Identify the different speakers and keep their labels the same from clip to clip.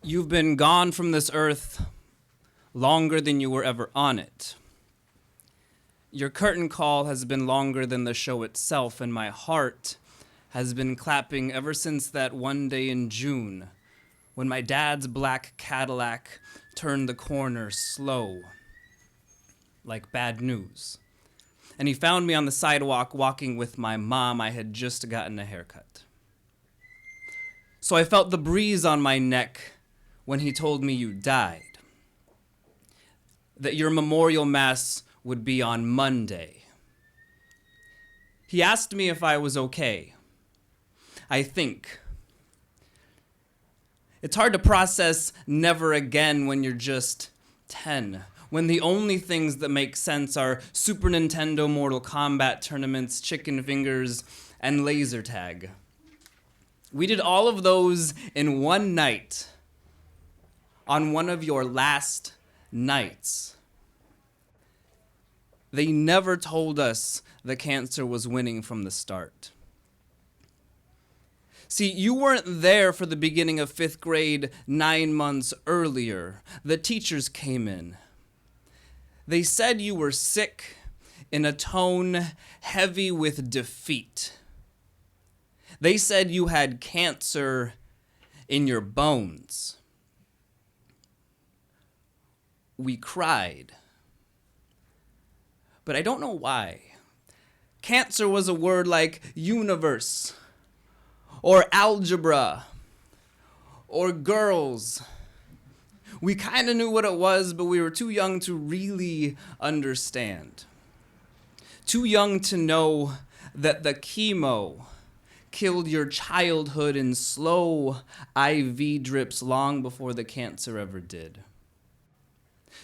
Speaker 1: You've been gone from this earth longer than you were ever on it. Your curtain call has been longer than the show itself, and my heart has been clapping ever since that one day in June when my dad's black Cadillac turned the corner slow, like bad news. And he found me on the sidewalk walking with my mom. I had just gotten a haircut. So I felt the breeze on my neck when he told me you died, that your memorial mass would be on Monday. He asked me if I was okay. I think. It's hard to process never again when you're just 10, when the only things that make sense are Super Nintendo Mortal Kombat tournaments, chicken fingers, and laser tag. We did all of those in one night, on one of your last nights. They never told us the cancer was winning from the start. See, you weren't there for the beginning of 5th grade 9 months earlier. The teachers came in. They said you were sick in a tone heavy with defeat. They said you had cancer in your bones. We cried. But I don't know why. Cancer was a word like universe, or algebra, or girls. We kind of knew what it was, but we were too young to really understand. Too young to know that the chemo killed your childhood in slow IV drips long before the cancer ever did.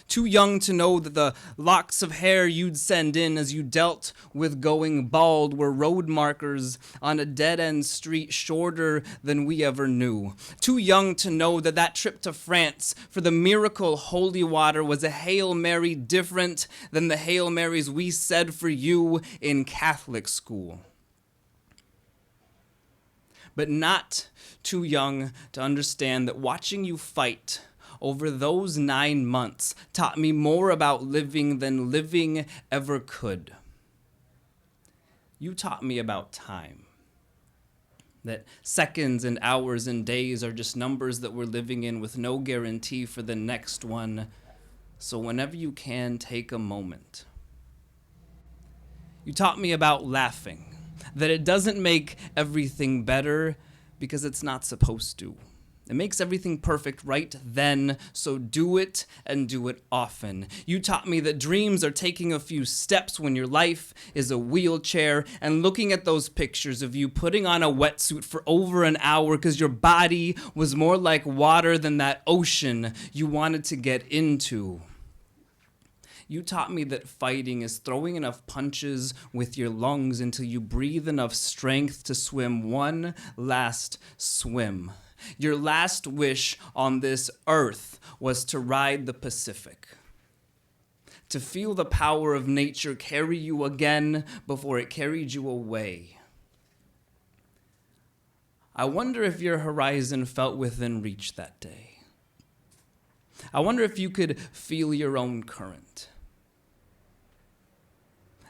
Speaker 1: Too young to know that the locks of hair you'd send in as you dealt with going bald were road markers on a dead-end street shorter than we ever knew. Too young to know that that trip to France for the miracle holy water was a Hail Mary different than the Hail Marys we said for you in Catholic school. But not too young to understand that watching you fight over those 9 months taught me more about living than living ever could. You taught me about time. That seconds and hours and days are just numbers that we're living in with no guarantee for the next one. So whenever you can, take a moment. You taught me about laughing. That it doesn't make everything better because it's not supposed to. It makes everything perfect right then, so do it and do it often. You taught me that dreams are taking a few steps when your life is a wheelchair, and looking at those pictures of you putting on a wetsuit for over an hour because your body was more like water than that ocean you wanted to get into. You taught me that fighting is throwing enough punches with your lungs until you breathe enough strength to swim one last swim. Your last wish on this earth was to ride the Pacific, to feel the power of nature carry you again before it carried you away. I wonder if your horizon felt within reach that day. I wonder if you could feel your own current.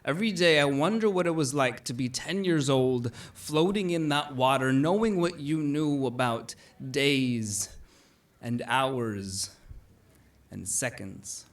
Speaker 1: Every day I wonder what it was like to be 10 years old, floating in that water, knowing what you knew about days and hours and seconds.